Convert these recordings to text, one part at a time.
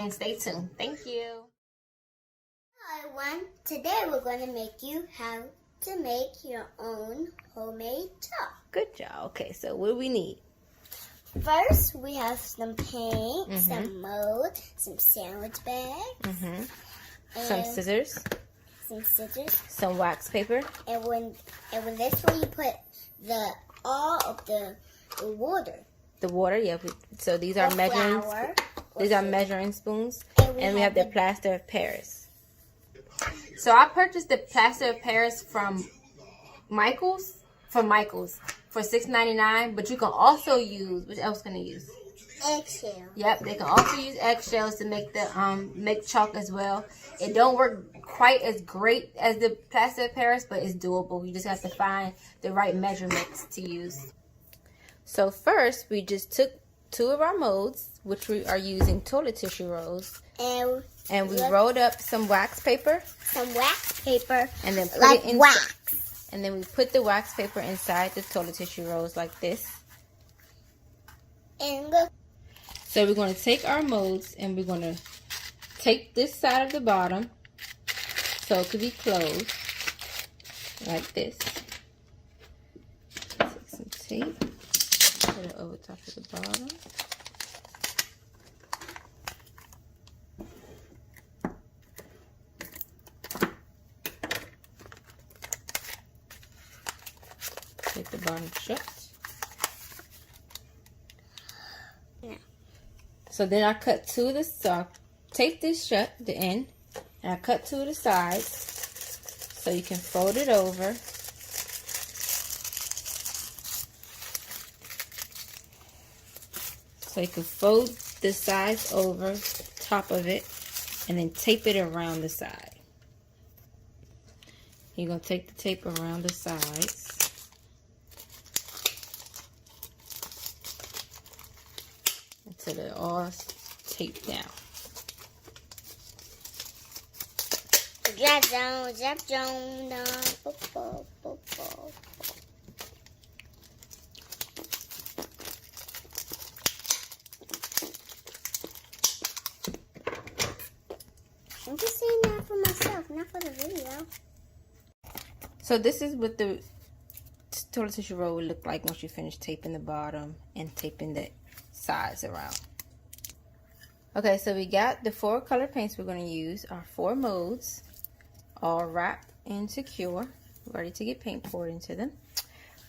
And stay tuned. Thank you. Hi everyone. Today we're going to make you how to make your own homemade chalk. Good job. Okay, so what do we need? First, we have some paint, some mold, some sandwich bags, Some scissors, some wax paper, and when this way you put all of the water. The water, yeah. So these are measuring. These are measuring spoons, and we have the plaster of Paris. So I purchased the plaster of Paris from Michael's for $6.99. But you can also use, what else can I use? Eggshell. Yep, they can also use eggshells to make the make chalk as well. It don't work quite as great as the plaster of Paris, but it's doable. You just have to find the right measurements to use. So first, we just took 2 of our molds, which we are using toilet tissue rolls, and we rolled up some wax paper. And then put it in wax. And then we put the wax paper inside the toilet tissue rolls like this. So we're going to take our molds and we're going to take this side of the bottom so it could be closed like this. Take some tape, put it over top of the bottom. Take the bottom shut. Yeah. So then I cut 2 of the sides. Take this shut, the end, and I cut 2 of the sides so you can fold it over. So you can fold the sides over top of it and then tape it around the side. You're going to take the tape around the sides. Until they're all taped down. Drop down. I'm just saying that for myself, not for the video. So this is what the toilet tissue roll would look like once you finish taping the bottom and taping the sides around. Okay, so we got the 4 color paints we're going to use, our 4 molds, all wrapped and secure, ready to get paint poured into them.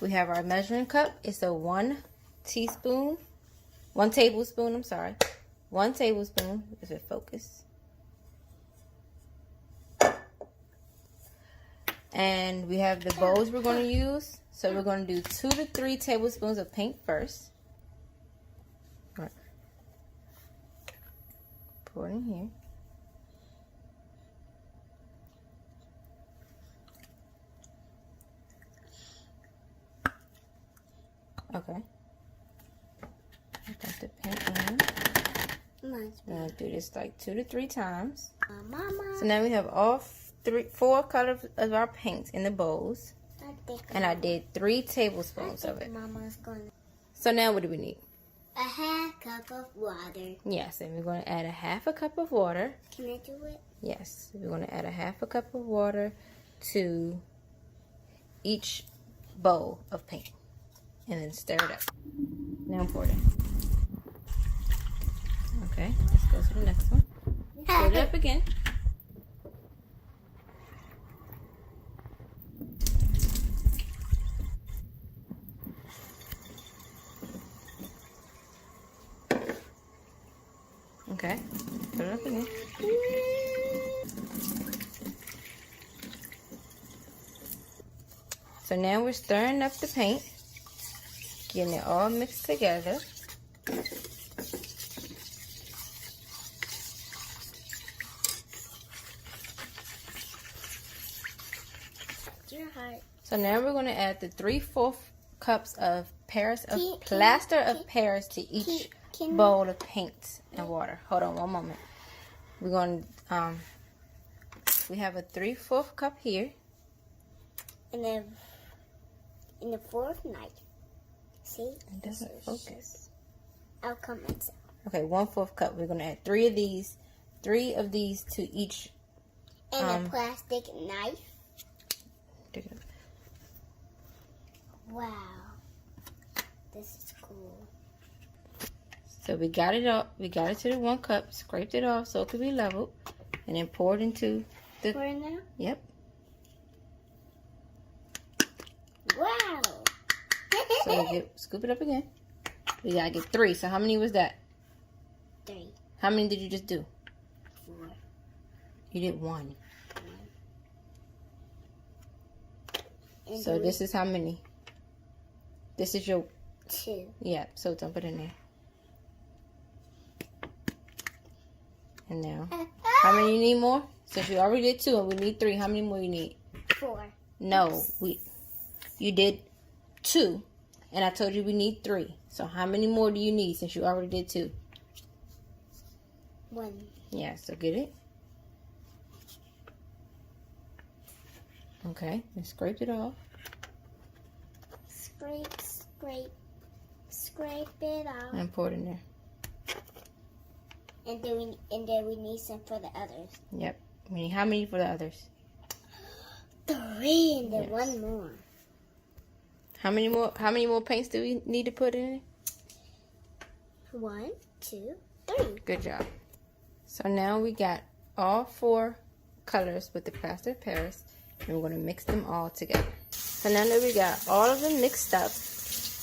We have our measuring cup. It's a 1 tablespoon, if it focus. And we have the bowls we're going to use. So we're going to do 2 to 3 tablespoons of paint first. Right. Pour it in here. Okay. Got the paint in. We're going to do this like 2 to 3 times. So now we have all 4 colors of our paints in the bowls. And I did 3 tablespoons of it. So now what do we need? A half cup of water. Yes, and we're going to add a half a cup of water. Can I do it? Yes, we're going to add a half a cup of water to each bowl of paint. And then stir it up. Now pour it in. Okay, let's go to the next one. Stir it up again. Okay, put it up again. So now we're stirring up the paint, getting it all mixed together. So now we're going to add the 3/4 cups of plaster of Paris to each bowl of paint and water. Hold on one moment. We're going to, we have a 3/4 cup here. And then in the 4th night. See? It doesn't focus. I'll come inside. Okay, 1/4 cup. We're going to add 3 of these 3 of these to each. And a plastic knife. Wow. This is cool. So we got it up. We got it to the 1 cup. Scraped it off so it could be leveled. And then poured into the... Pour it now? Yep. Wow. So we scoop it up again. We gotta get 3. So how many was that? 3. How many did you just do? 4. You did 1. And So this is how many? This is your... 2. Yeah, so dump it in there. And now, how many you need more? Since you already did 2 and we need 3, how many more you need? 4. No, you did 2, and I told you we need 3. So how many more do you need since you already did 2? 1. Yeah, so get it. Okay, and scrape it off. Scrape, scrape, scrape it off. And pour it in there. And then we need some for the others. Yep. We need how many for the others? 3 and then 1 more. How many more paints do we need to put in? 1, 2, 3. Good job. So now we got all 4 colors with the plaster of Paris, and we're going to mix them all together. So now that we got all of them mixed up,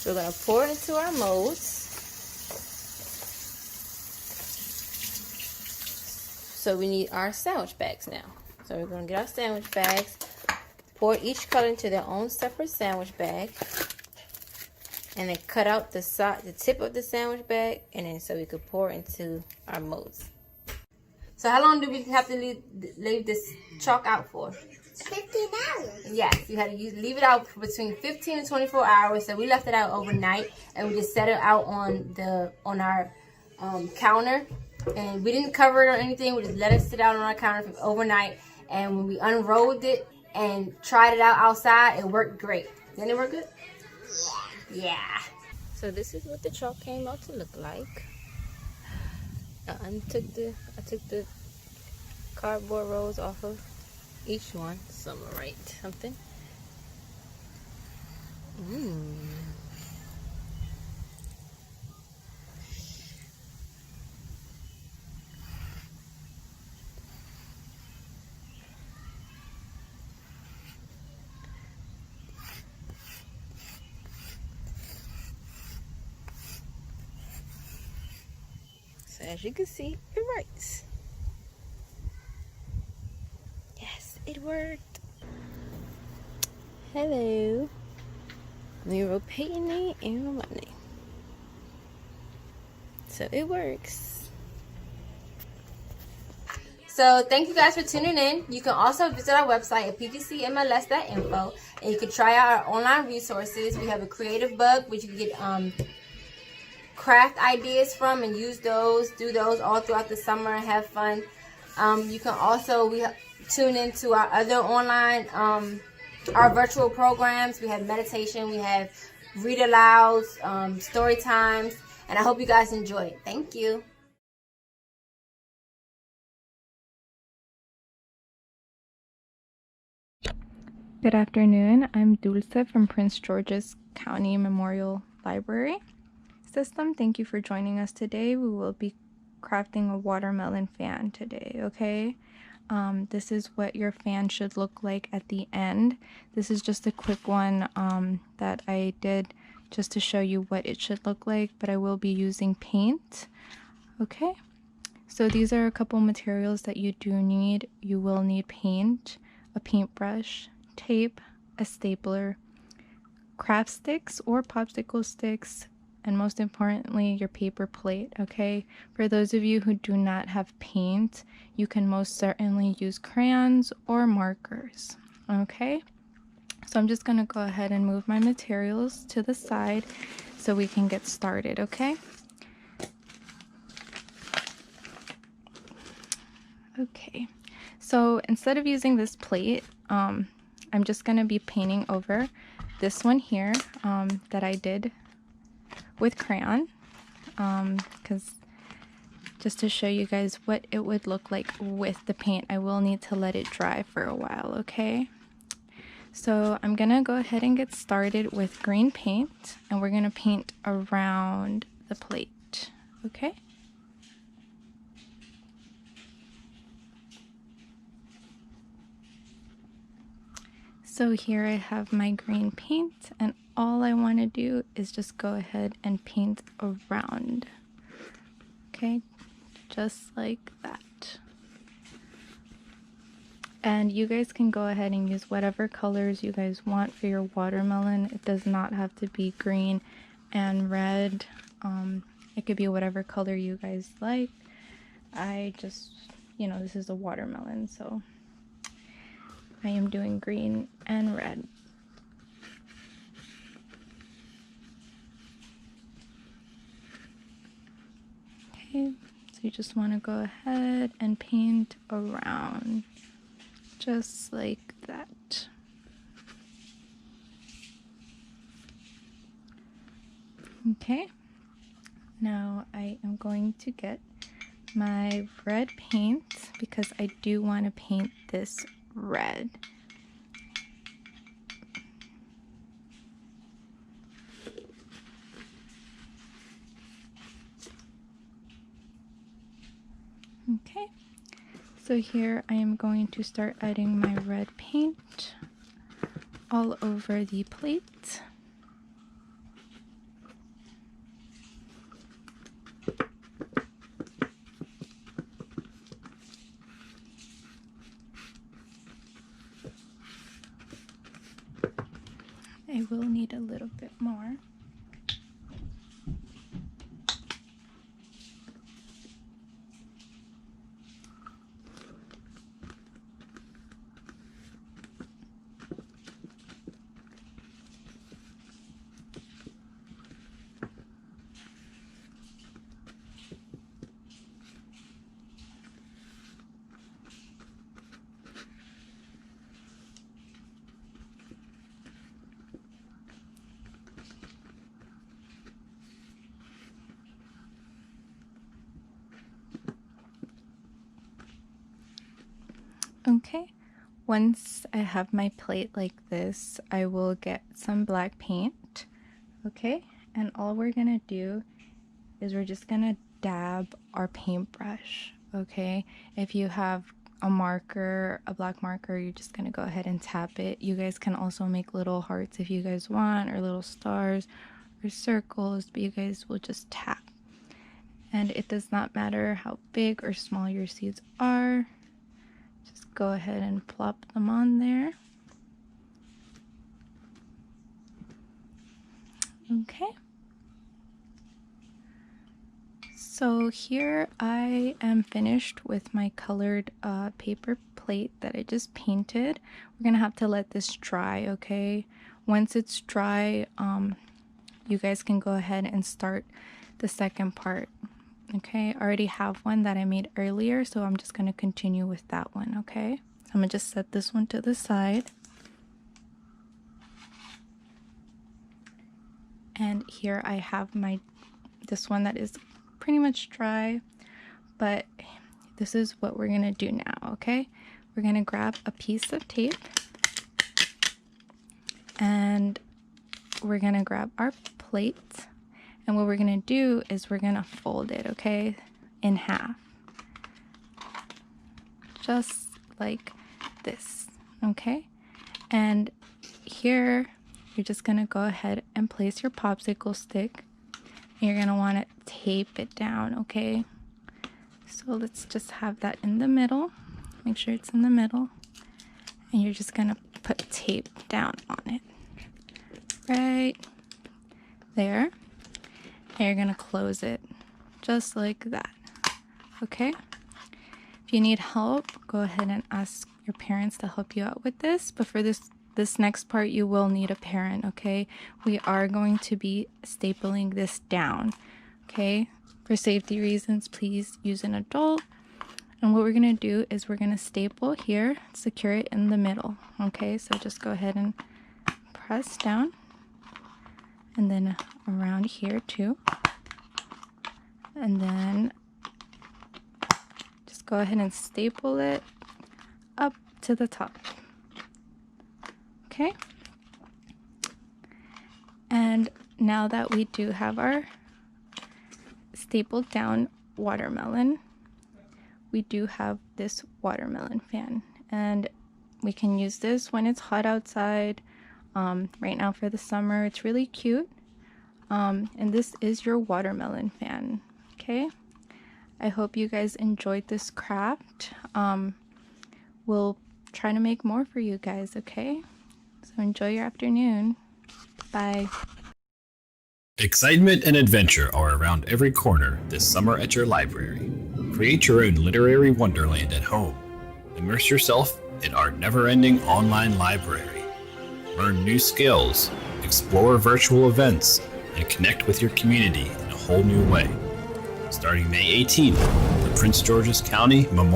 we're going to pour it into our molds. So we need our sandwich bags now. So we're going to get our sandwich bags, pour each color into their own separate sandwich bag, and then cut out the tip of the sandwich bag, and then so we could pour into our molds. So how long do we have to leave this chalk out for? 15 hours. Yes, you had to leave it out for between 15 and 24 hours. So we left it out overnight, and we just set it out on our counter, and we didn't cover it or anything. We just let it sit out on our counter for overnight. And when we unrolled it and tried it out outside, it worked great. Didn't it work good? Yeah. So this is what the chalk came out to look like. I took the cardboard rolls off of each one. So I'm gonna write something. So as you can see, it writes. Yes, it worked. Hello. We wrote Peyton name and my name. So it works. So thank you guys for tuning in. You can also visit our website at pgcmls.info, and you can try out our online resources. We have a creative bug, which you can get craft ideas from and use those, do those all throughout the summer and have fun. You can also tune into our other online, our virtual programs. We have meditation, we have read alouds, story times, and I hope you guys enjoy it. Thank you. Good afternoon. I'm Dulce from Prince George's County Memorial Library System. Thank you for joining us today. We will be crafting a watermelon fan today, okay? This is what your fan should look like at the end. This is just a quick one that I did just to show you what it should look like, but I will be using paint, okay? So these are a couple materials that you do need. You will need paint, a paintbrush, tape, a stapler, craft sticks or popsicle sticks, and most importantly, your paper plate, okay? For those of you who do not have paint, you can most certainly use crayons or markers, okay? So I'm just gonna go ahead and move my materials to the side so we can get started, okay? Okay, so instead of using this plate, I'm just going to be painting over this one here that I did with crayon, because just to show you guys what it would look like with the paint. I will need to let it dry for a while, okay? So I'm gonna go ahead and get started with green paint, and we're gonna paint around the plate, okay? So here I have my green paint, and all I want to do is just go ahead and paint around, okay, just like that. And you guys can go ahead and use whatever colors you guys want for your watermelon. It does not have to be green and red. It could be whatever color you guys like. I just, you know, this is a watermelon, so I am doing green and red. Okay, so you just want to go ahead and paint around, just like that. Okay, now I am going to get my red paint because I do want to paint this red. Okay, so here I am going to start adding my red paint all over the plate. I will need a little bit more. Okay, once I have my plate like this, I will get some black paint, okay? And all we're gonna do is we're just gonna dab our paintbrush, okay? If you have a marker, a black marker, you're just gonna go ahead and tap it. You guys can also make little hearts if you guys want, or little stars, or circles, but you guys will just tap. And it does not matter how big or small your seeds are. Just go ahead and plop them on there. Okay. So here I am finished with my colored paper plate that I just painted. We're gonna have to let this dry, okay? Once it's dry, you guys can go ahead and start the second part. Okay, I already have one that I made earlier, so I'm just going to continue with that one, okay? So I'm going to just set this one to the side. And here I have this one that is pretty much dry, but this is what we're going to do now, okay? We're going to grab a piece of tape, and we're going to grab our plate. And what we're going to do is we're going to fold it, okay, in half. Just like this, okay? And here, you're just going to go ahead and place your popsicle stick. And you're going to want to tape it down, okay? So let's just have that in the middle. Make sure it's in the middle. And you're just going to put tape down on it. Right there. And you're gonna close it just like that, okay? If you need help, go ahead and ask your parents to help you out with this, but for this next part you will need a parent, okay? We are going to be stapling this down, okay? For safety reasons, please use an adult. And what we're gonna do is we're gonna staple here, secure it in the middle, okay? So just go ahead and press down, and then around here too, and then just go ahead and staple it up to the top. Okay. And now that we do have our stapled down watermelon, we do have this watermelon fan, and we can use this when it's hot outside. Right now for the summer, it's really cute. And this is your watermelon fan. Okay, I hope you guys enjoyed this craft. We'll try to make more for you guys. Okay, so enjoy your afternoon. Bye. Excitement and adventure are around every corner this summer at your library. Create your own literary wonderland at home. Immerse yourself in our never-ending online library. Learn new skills, explore virtual events, and connect with your community in a whole new way. Starting May 18th, the Prince George's County Memorial